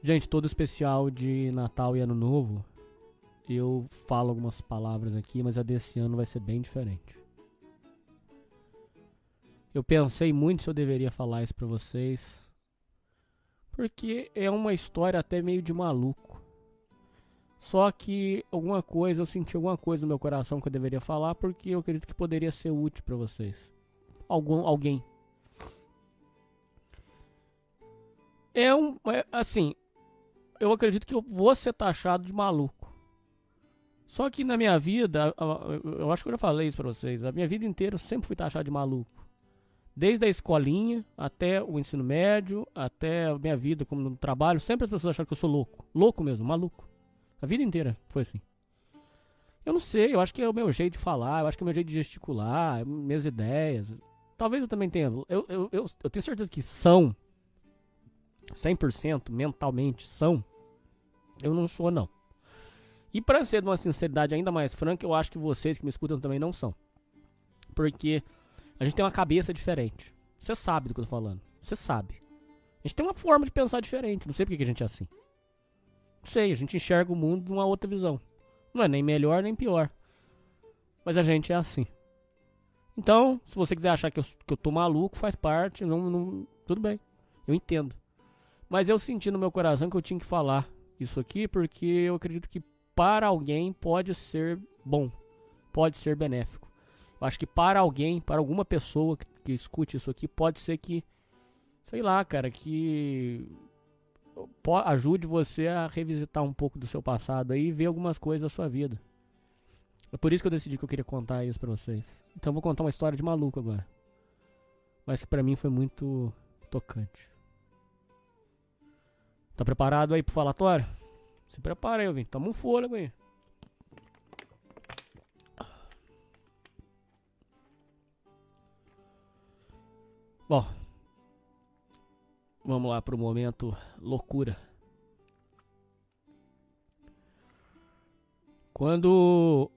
Gente, todo especial de Natal e Ano Novo, eu falo algumas palavras aqui, mas a desse ano vai ser bem diferente. Eu pensei muito se eu deveria falar isso pra vocês, porque é uma história até meio de maluco. Só que eu senti alguma coisa no meu coração que eu deveria falar, porque eu acredito que poderia ser útil pra vocês. Alguém. Assim, eu acredito que eu vou ser taxado de maluco. Só que na minha vida, eu acho que eu já falei isso pra vocês, a minha vida inteira eu sempre fui taxado de maluco. Desde a escolinha, até o ensino médio, até a minha vida como no trabalho, sempre as pessoas acharam que eu sou louco. Louco mesmo, maluco. A vida inteira foi assim. Eu não sei, eu acho que é o meu jeito de falar, eu acho que é o meu jeito de gesticular, minhas ideias. Talvez eu também tenha. Eu tenho certeza que são 100% mentalmente são. Eu não sou, não. E pra ser de uma sinceridade ainda mais franca, eu acho que vocês que me escutam também não são. Porque a gente tem uma cabeça diferente. Você sabe do que eu tô falando. Você sabe. A gente tem uma forma de pensar diferente. Não sei porque que a gente é assim. Não sei, a gente enxerga o mundo de uma outra visão. Não é nem melhor nem pior. Mas a gente é assim. Então, se você quiser achar que eu tô maluco, faz parte. Tudo bem. Eu entendo. Mas eu senti no meu coração que eu tinha que falar isso aqui, porque eu acredito que para alguém pode ser bom. Pode ser benéfico. Eu acho que para alguém, para alguma pessoa que escute isso aqui, pode ser que, sei lá, cara, que ajude você a revisitar um pouco do seu passado aí e ver algumas coisas da sua vida. É por isso que eu decidi que eu queria contar isso pra vocês. Então eu vou contar uma história de maluco agora. Mas que pra mim foi muito tocante. Tá preparado aí pro falatório? Se prepara aí, Vim. Toma um fôlego aí. Bom, vamos lá pro momento loucura. Quando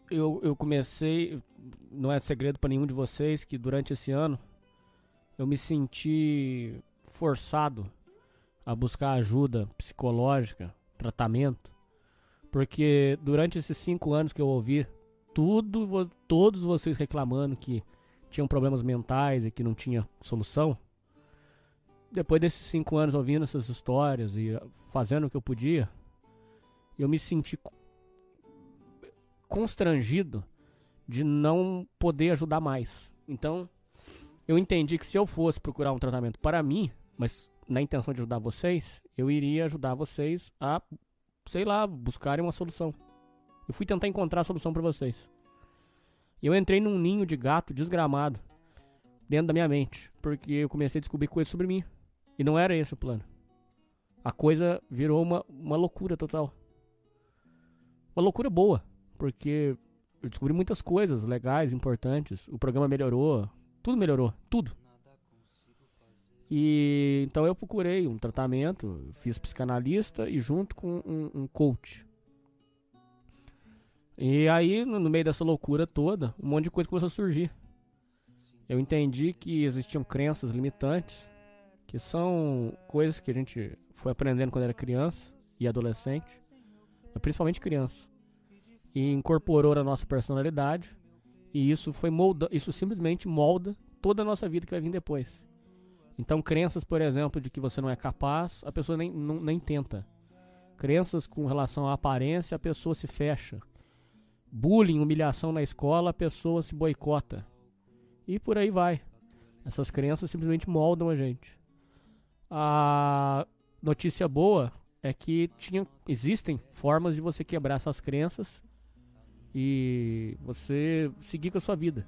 eu comecei, não é segredo pra nenhum de vocês que durante esse ano eu me senti forçado a buscar ajuda psicológica, tratamento, porque durante esses 5 anos que eu ouvi todos vocês reclamando que tinham problemas mentais e que não tinha solução, depois desses 5 anos ouvindo essas histórias e fazendo o que eu podia, eu me senti constrangido de não poder ajudar mais. Então, eu entendi que se eu fosse procurar um tratamento para mim, mas na intenção de ajudar vocês, eu iria ajudar vocês a, sei lá, buscarem uma solução. Eu fui tentar encontrar a solução para vocês. E eu entrei num ninho de gato desgramado dentro da minha mente, porque eu comecei a descobrir coisas sobre mim. E não era esse o plano. A coisa virou uma loucura total. Uma loucura boa, porque eu descobri muitas coisas legais, importantes. O programa melhorou, tudo melhorou, tudo. E então eu procurei um tratamento, fiz psicanalista e junto com um coach. E aí, no meio dessa loucura toda, um monte de coisa começou a surgir. Eu entendi que existiam crenças limitantes, que são coisas que a gente foi aprendendo quando era criança e adolescente, mas principalmente criança. E incorporou na nossa personalidade, e isso simplesmente molda toda a nossa vida que vai vir depois. Então, crenças, por exemplo, de que você não é capaz, a pessoa nem tenta. Crenças com relação à aparência, a pessoa se fecha. Bullying, humilhação na escola, a pessoa se boicota. E por aí vai. Essas crenças simplesmente moldam a gente. A notícia boa é que existem formas de você quebrar essas crenças e você seguir com a sua vida.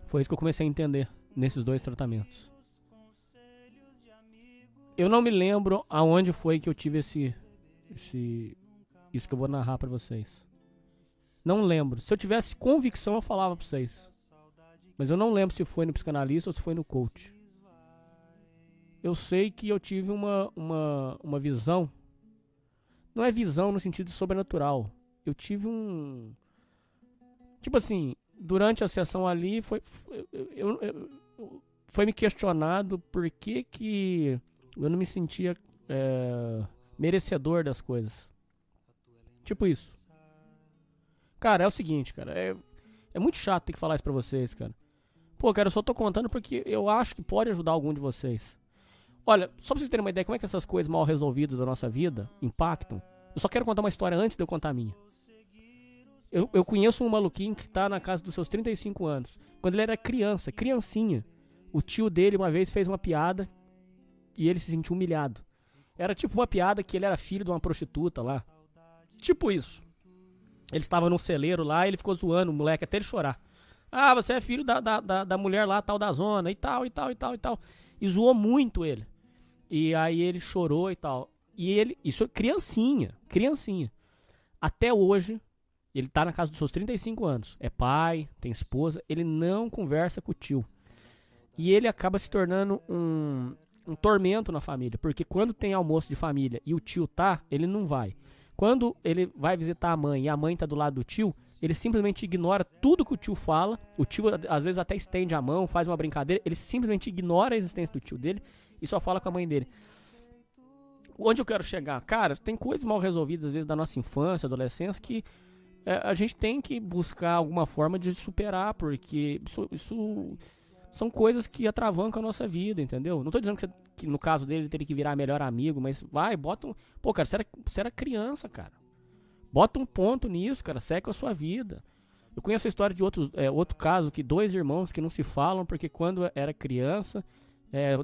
Foi isso que eu comecei a entender nesses 2 tratamentos. Eu não me lembro aonde foi que eu tive isso que eu vou narrar pra vocês. Não lembro. Se eu tivesse convicção, eu falava pra vocês. Mas eu não lembro se foi no psicanalista ou se foi no coach. Eu sei que eu tive uma visão. Não é visão no sentido sobrenatural. Eu tive tipo assim, durante a sessão ali, foi me questionado por que Eu não me sentia merecedor das coisas. Tipo isso. Cara, é o seguinte, cara. É muito chato ter que falar isso pra vocês, cara. Pô, cara, eu só tô contando porque eu acho que pode ajudar algum de vocês. Olha, só pra vocês terem uma ideia como é que essas coisas mal resolvidas da nossa vida impactam. Eu só quero contar uma história antes de eu contar a minha. Eu conheço um maluquinho que tá na casa dos seus 35 anos. Quando ele era criancinha, o tio dele uma vez fez uma piada e ele se sentiu humilhado. Era tipo uma piada que ele era filho de uma prostituta lá. Tipo isso. Ele estava num celeiro lá e ele ficou zoando o moleque até ele chorar. Ah, você é filho da mulher lá, tal, da zona, e tal, e tal, e tal, e tal. E zoou muito ele. E aí ele chorou e tal. E ele, isso é criancinha. Até hoje, ele tá na casa dos seus 35 anos. É pai, tem esposa, ele não conversa com o tio. E ele acaba se tornando um tormento na família. Porque quando tem almoço de família e o tio tá, ele não vai. Quando ele vai visitar a mãe e a mãe tá do lado do tio, ele simplesmente ignora tudo que o tio fala. O tio às vezes até estende a mão, faz uma brincadeira. Ele simplesmente ignora a existência do tio dele e só fala com a mãe dele. Onde eu quero chegar? Cara, tem coisas mal resolvidas às vezes da nossa infância, adolescência, que a gente tem que buscar alguma forma de superar, porque isso são coisas que atravancam a nossa vida, entendeu? Não tô dizendo que no caso dele ele teria que virar melhor amigo, mas bota um... Pô, cara, você era criança, cara. Bota um ponto nisso, cara, segue com a sua vida. Eu conheço a história de outro caso, que 2 irmãos que não se falam, porque quando era criança,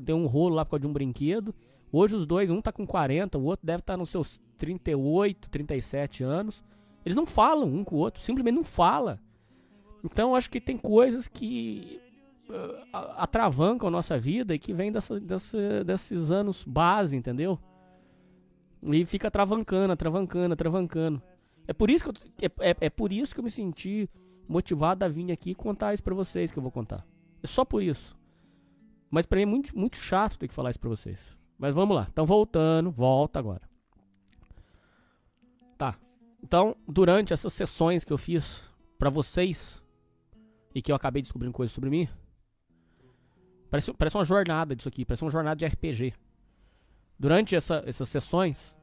deu um rolo lá por causa de um brinquedo. Hoje os dois, um tá com 40, o outro deve estar nos seus 38, 37 anos. Eles não falam um com o outro, simplesmente não falam. Então eu acho que tem coisas que atravancam a nossa vida e que vem desses anos base, entendeu? E fica travancando. É por isso que eu me senti motivado a vir aqui e contar isso pra vocês que eu vou contar. É só por isso. Mas pra mim é muito, muito chato ter que falar isso pra vocês. Mas vamos lá. Então volta agora. Tá. Então, durante essas sessões que eu fiz pra vocês e que eu acabei descobrindo coisas sobre mim, parece uma jornada disso aqui, parece uma jornada de RPG. Durante essas sessões,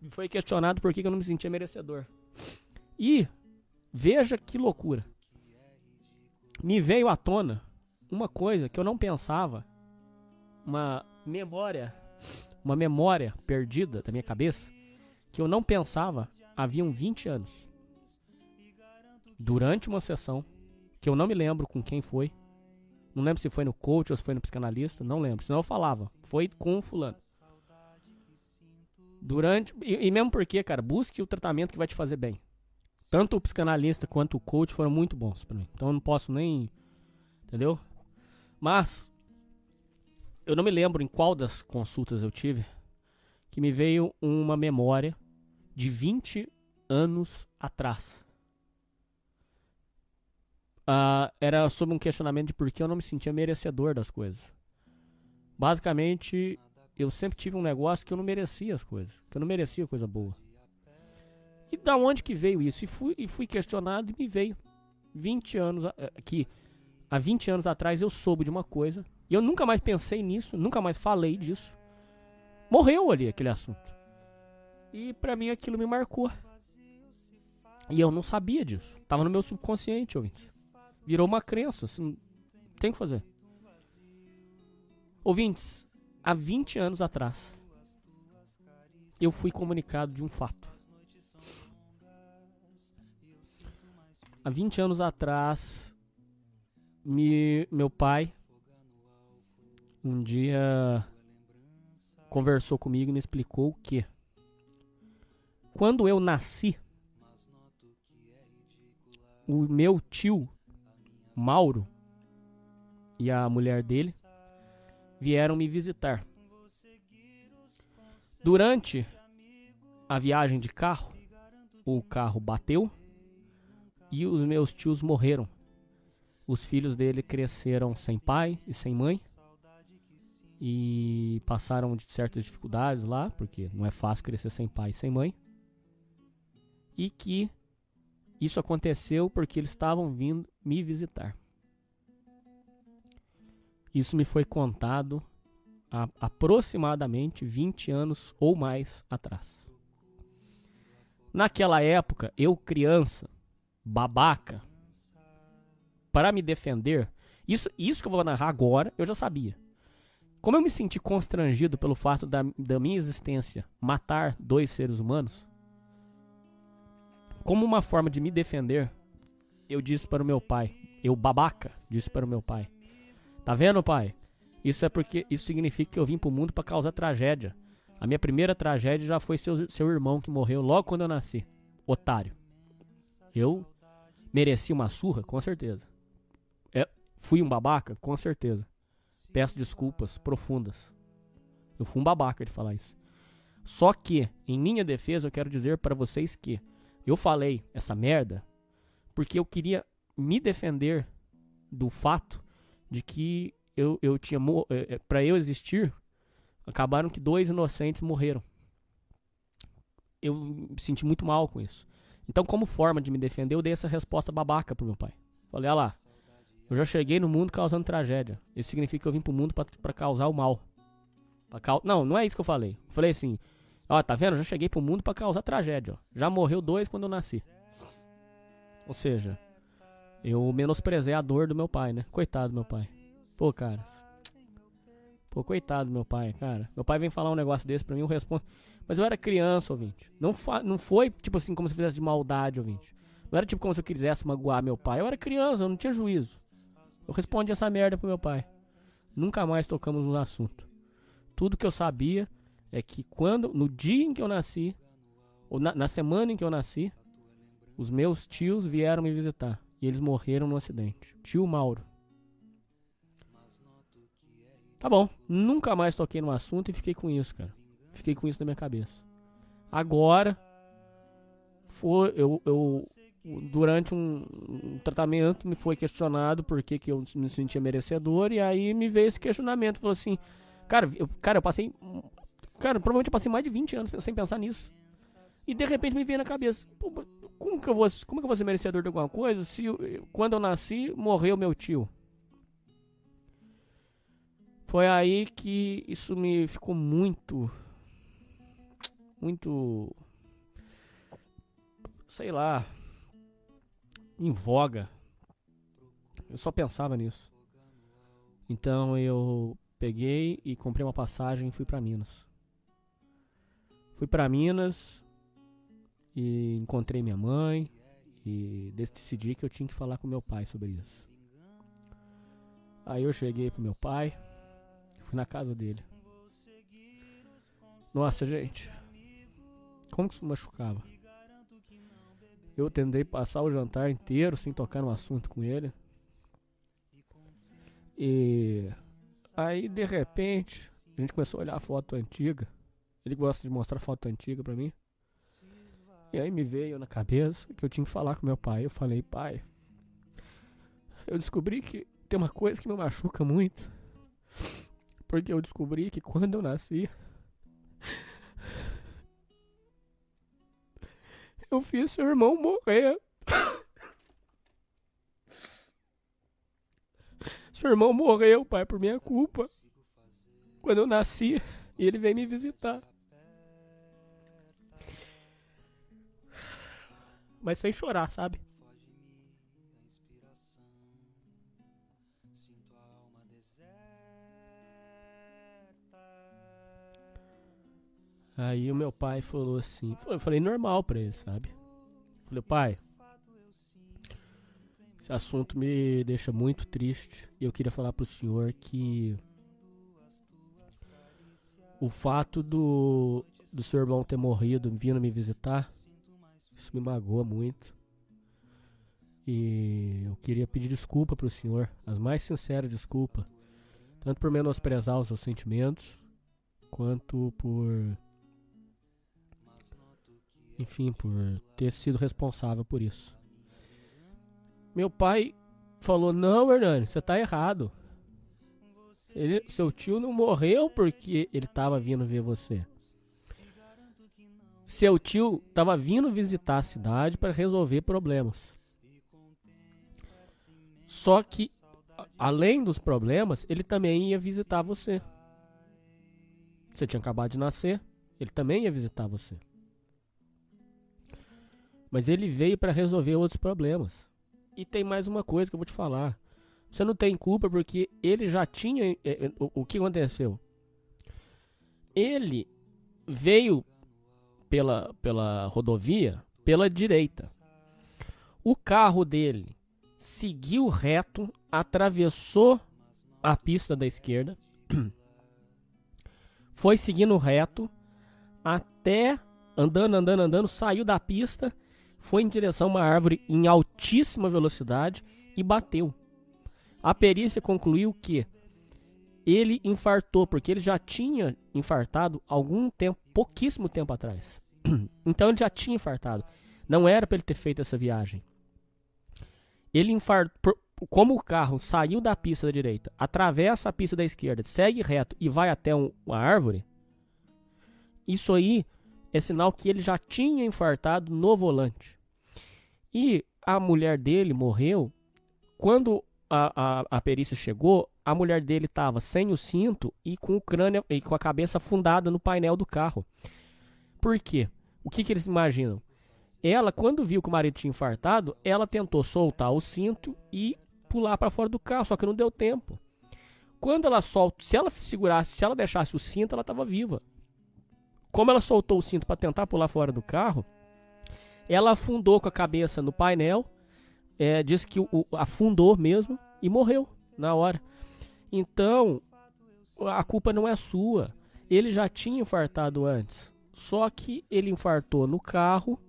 me foi questionado por que eu não me sentia merecedor. E veja que loucura. Me veio à tona uma coisa que eu não pensava, uma memória perdida da minha cabeça, que eu não pensava haviam 20 anos. Durante uma sessão, que eu não me lembro com quem foi, não lembro se foi no coach ou se foi no psicanalista, não lembro, senão eu falava, foi com o fulano. E mesmo porque, cara, busque o tratamento que vai te fazer bem. Tanto o psicanalista quanto o coach foram muito bons pra mim. Então eu não posso nem... Entendeu? Mas eu não me lembro em qual das consultas eu tive que me veio uma memória de 20 anos atrás. Era sobre um questionamento de por que eu não me sentia merecedor das coisas. Basicamente, eu sempre tive um negócio que eu não merecia as coisas, que eu não merecia coisa boa. E da onde que veio isso? E fui questionado e me veio 20 anos que há 20 anos atrás eu soube de uma coisa e eu nunca mais pensei nisso, nunca mais falei disso. Morreu ali aquele assunto. E pra mim aquilo me marcou. E eu não sabia disso. Tava no meu subconsciente, ouvintes. Virou uma crença, assim, tem que fazer. Ouvintes, há 20 anos atrás eu fui comunicado de um fato. Há 20 anos atrás, meu pai um dia conversou comigo e me explicou que quando eu nasci, o meu tio Mauro e a mulher dele vieram me visitar. Durante a viagem de carro, o carro bateu e os meus tios morreram. Os filhos dele cresceram sem pai e sem mãe e passaram de certas dificuldades lá, porque não é fácil crescer sem pai e sem mãe. E que isso aconteceu porque eles estavam vindo me visitar. Isso me foi contado há aproximadamente 20 anos ou mais atrás. Naquela época, eu criança, babaca, para me defender, isso que eu vou narrar agora, eu já sabia. Como eu me senti constrangido pelo fato da minha existência matar 2 seres humanos, como uma forma de me defender, eu disse para o meu pai, eu babaca, disse para o meu pai: tá vendo, pai? Isso significa que eu vim pro mundo para causar tragédia. A minha primeira tragédia já foi seu irmão que morreu logo quando eu nasci. Otário. Eu mereci uma surra? Com certeza. Fui um babaca? Com certeza. Peço desculpas profundas. Eu fui um babaca de falar isso. Só que, em minha defesa, eu quero dizer para vocês que eu falei essa merda porque eu queria me defender do fato de que eu tinha... para eu existir, acabaram que 2 inocentes morreram. Eu me senti muito mal com isso. Então, como forma de me defender, eu dei essa resposta babaca pro meu pai. Falei, olha lá, eu já cheguei no mundo causando tragédia. Isso significa que eu vim pro mundo pra causar o mal. Não é isso que eu falei. Eu falei assim, ó, tá vendo? Eu já cheguei pro mundo pra causar tragédia. Ó. Já morreu 2 quando eu nasci. Ou seja, eu menosprezei a dor do meu pai, né? Coitado do meu pai. Pô, cara. Pô, coitado do meu pai, cara. Meu pai vem falar um negócio desse pra mim, eu respondo. Mas eu era criança, ouvinte. Não foi, tipo assim, como se eu fizesse de maldade, ouvinte. Não era tipo como se eu quisesse magoar meu pai. Eu era criança, eu não tinha juízo. Eu respondi essa merda pro meu pai. Nunca mais tocamos no assunto. Tudo que eu sabia é que no dia em que eu nasci, ou na semana em que eu nasci, os meus tios vieram me visitar. E eles morreram no acidente. Tio Mauro. Tá bom, nunca mais toquei no assunto e fiquei com isso, cara. Fiquei com isso na minha cabeça. Agora, durante um tratamento me foi questionado por que eu me sentia merecedor. E aí me veio esse questionamento. Falou assim, eu passei... Cara, provavelmente eu passei mais de 20 anos sem pensar nisso. E de repente me veio na cabeça, como que eu vou ser merecedor de alguma coisa se quando eu nasci morreu meu tio? Foi aí que isso me ficou muito, sei lá, em voga. Eu só pensava nisso. Então eu peguei e comprei uma passagem e fui pra Minas. Fui pra Minas e encontrei minha mãe e decidi que eu tinha que falar com meu pai sobre isso. Aí eu cheguei pro meu pai, fui na casa dele. Nossa, gente, como que isso machucava? Eu tentei passar o jantar inteiro sem tocar no assunto com ele. E aí, de repente, a gente começou a olhar a foto antiga. Ele gosta de mostrar foto antiga pra mim. E aí me veio na cabeça que eu tinha que falar com meu pai. Eu falei, pai, eu descobri que tem uma coisa que me machuca muito. Porque eu descobri que quando eu nasci, eu fiz seu irmão morrer. Seu irmão morreu, pai, por minha culpa. Quando eu nasci, e ele veio me visitar. Mas sem chorar, sabe? Aí o meu pai falou assim, eu falei normal pra ele, sabe? Falei, pai, esse assunto me deixa muito triste. E eu queria falar pro senhor que o fato do seu irmão ter morrido vindo me visitar, isso me magoa muito. E eu queria pedir desculpa pro senhor, as mais sinceras desculpas. Tanto por menosprezar os seus sentimentos, quanto por... enfim, por ter sido responsável por isso. Meu pai falou, não, Hernani, você tá errado. Seu tio não morreu porque ele tava vindo ver você. Seu tio tava vindo visitar a cidade para resolver problemas. Só que, além dos problemas, ele também ia visitar você. Você tinha acabado de nascer, ele também ia visitar você. Mas ele veio para resolver outros problemas. E tem mais uma coisa que eu vou te falar. Você não tem culpa porque ele já tinha... O que aconteceu? Ele veio pela rodovia pela direita. O carro dele seguiu reto, atravessou a pista da esquerda, foi seguindo reto, até andando, saiu da pista, foi em direção a uma árvore em altíssima velocidade e bateu. A perícia concluiu que ele infartou, porque ele já tinha infartado algum tempo, pouquíssimo tempo atrás. Então ele já tinha infartado. Não era para ele ter feito essa viagem. Ele infartou, como o carro saiu da pista da direita, atravessa a pista da esquerda, segue reto e vai até uma árvore, isso aí é sinal que ele já tinha infartado no volante. E a mulher dele morreu. Quando a perícia chegou, a mulher dele estava sem o cinto e com o crânio e com a cabeça afundada no painel do carro. Por quê? O que eles imaginam? Ela, quando viu que o marido tinha infartado, ela tentou soltar o cinto e pular para fora do carro, só que não deu tempo. Quando ela solta, se ela segurasse, se ela deixasse o cinto, ela estava viva. Como ela soltou o cinto para tentar pular fora do carro, ela afundou com a cabeça no painel, diz que afundou mesmo e morreu na hora. Então, a culpa não é sua. Ele já tinha infartado antes, só que ele infartou no carro.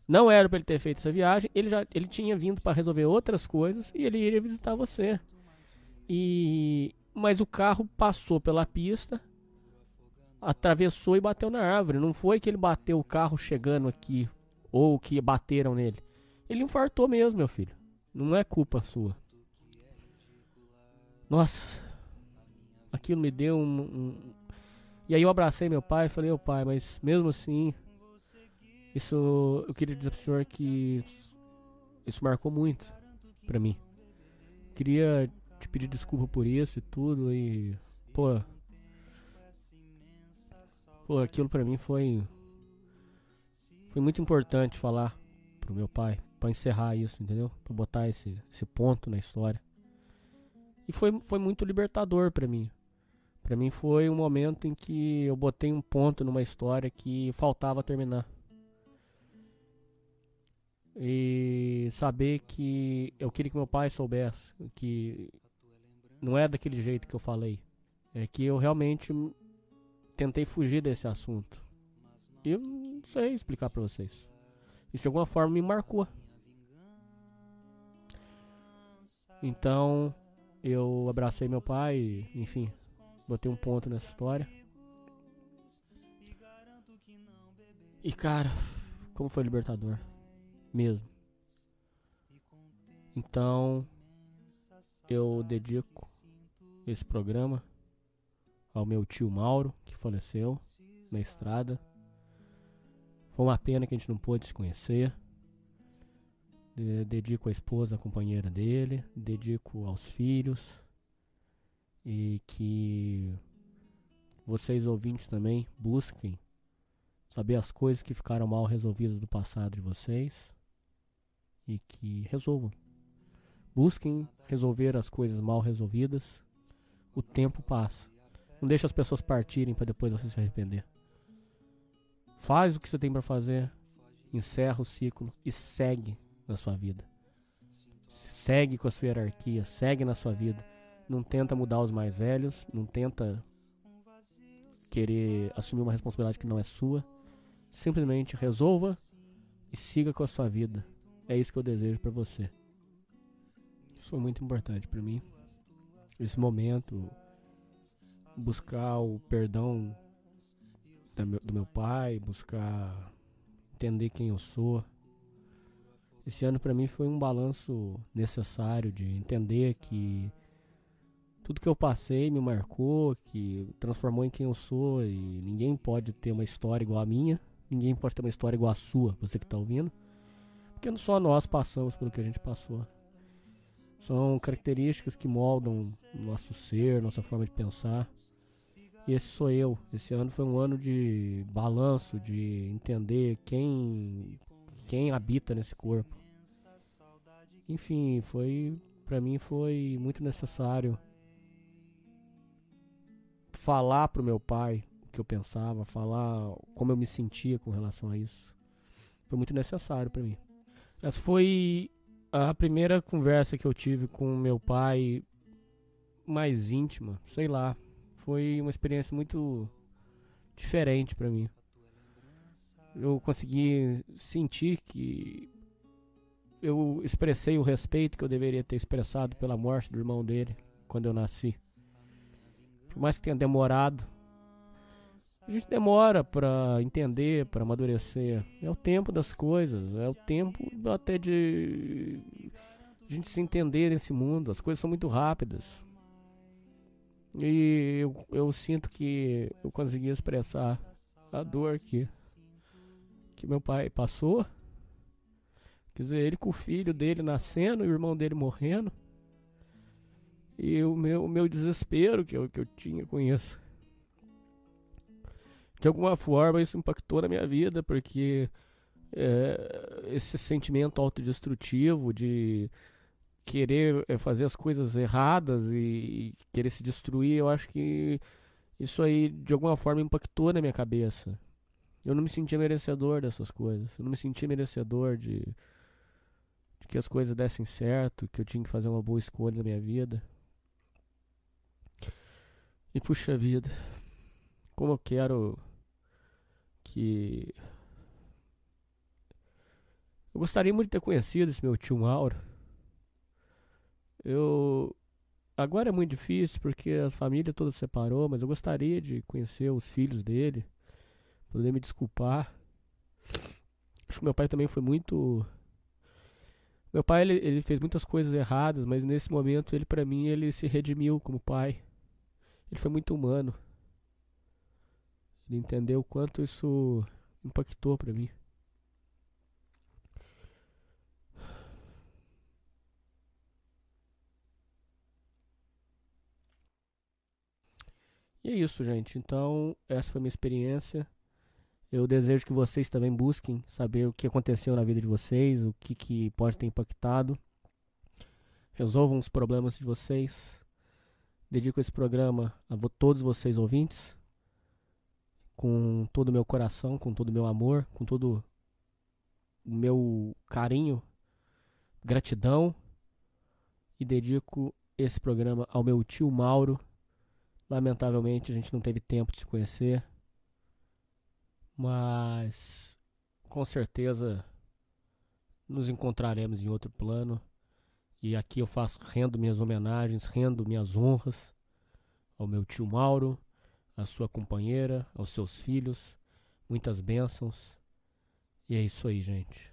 Não era para ele ter feito essa viagem. Ele tinha vindo para resolver outras coisas e ele iria visitar você. Mas o carro passou pela pista, atravessou e bateu na árvore. Não foi que ele bateu o carro chegando aqui ou que bateram nele. Ele infartou mesmo, meu filho. Não é culpa sua. Nossa, aquilo me deu E aí eu abracei meu pai e falei: ô pai, mas mesmo assim, isso eu queria dizer pro senhor que isso marcou muito pra mim. Queria te pedir desculpa por isso e tudo. E pô, aquilo pra mim foi muito importante falar pro meu pai, pra encerrar isso, entendeu? Pra botar esse ponto na história. E foi muito libertador pra mim. Pra mim foi um momento em que eu botei um ponto numa história que faltava terminar. E saber que eu queria que meu pai soubesse que não é daquele jeito que eu falei. É que eu realmente tentei fugir desse assunto. E eu não sei explicar pra vocês. Isso de alguma forma me marcou. Então eu abracei meu pai e, enfim, botei um ponto nessa história. E cara, como foi libertador mesmo. Então eu dedico esse programa ao meu tio Mauro, que faleceu na estrada. Foi uma pena que a gente não pôde se conhecer. Dedico à esposa, a companheira dele. Dedico aos filhos. E que vocês ouvintes também busquem saber as coisas que ficaram mal resolvidas do passado de vocês. E que resolvam. Busquem resolver as coisas mal resolvidas. O tempo passa. Não deixe as pessoas partirem para depois você se arrepender. Faz o que você tem para fazer. Encerra o ciclo e segue na sua vida. Segue com a sua hierarquia. Segue na sua vida. Não tenta mudar os mais velhos. Não tenta querer assumir uma responsabilidade que não é sua. Simplesmente resolva e siga com a sua vida. É isso que eu desejo para você. Isso foi muito importante para mim. Esse momento, buscar o perdão do meu pai, buscar entender quem eu sou. Esse ano para mim foi um balanço necessário de entender que tudo que eu passei me marcou, que transformou em quem eu sou, e ninguém pode ter uma história igual a minha, ninguém pode ter uma história igual a sua, você que está ouvindo, porque só nós passamos pelo que a gente passou. São características que moldam nosso ser, nossa forma de pensar. E esse sou eu. Esse ano foi um ano de balanço, de entender quem habita nesse corpo. Enfim, pra mim foi muito necessário falar pro meu pai o que eu pensava, falar como eu me sentia com relação a isso. Foi muito necessário pra mim. Essa foi a primeira conversa que eu tive com meu pai mais íntima, sei lá. Foi uma experiência muito diferente pra mim. Eu consegui sentir que eu expressei o respeito que eu deveria ter expressado pela morte do irmão dele quando eu nasci. Por mais que tenha demorado, a gente demora pra entender, pra amadurecer. É o tempo das coisas, é o tempo até de a gente se entender nesse mundo. As coisas são muito rápidas. E eu sinto que eu consegui expressar a dor que meu pai passou. Quer dizer, ele com o filho dele nascendo e o irmão dele morrendo. E o meu desespero que eu tinha com isso. De alguma forma isso impactou na minha vida, porque esse sentimento autodestrutivo de querer fazer as coisas erradas e querer se destruir, eu acho que isso aí de alguma forma impactou na minha cabeça. Eu não me sentia merecedor dessas coisas. Eu não me sentia merecedor de que as coisas dessem certo, que eu tinha que fazer uma boa escolha na minha vida. E puxa vida, como eu quero que. Eu gostaria muito de ter conhecido esse meu tio Mauro. Eu. Agora é muito difícil porque a família toda se separou, mas eu gostaria de conhecer os filhos dele, poder me desculpar. Acho que meu pai também foi muito. Meu pai ele fez muitas coisas erradas, mas nesse momento ele para mim ele se redimiu como pai. Ele foi muito humano. Ele entendeu o quanto isso impactou pra mim. E é isso, gente. Então, essa foi a minha experiência. Eu desejo que vocês também busquem saber o que aconteceu na vida de vocês, o que pode ter impactado. Resolvam os problemas de vocês. Dedico esse programa a todos vocês ouvintes, com todo o meu coração, com todo o meu amor, com todo o meu carinho, gratidão. E dedico esse programa ao meu tio Mauro. Lamentavelmente a gente não teve tempo de se conhecer, mas com certeza nos encontraremos em outro plano. E aqui eu rendo minhas homenagens, rendo minhas honras ao meu tio Mauro, à sua companheira, aos seus filhos. Muitas bênçãos. E é isso aí, gente.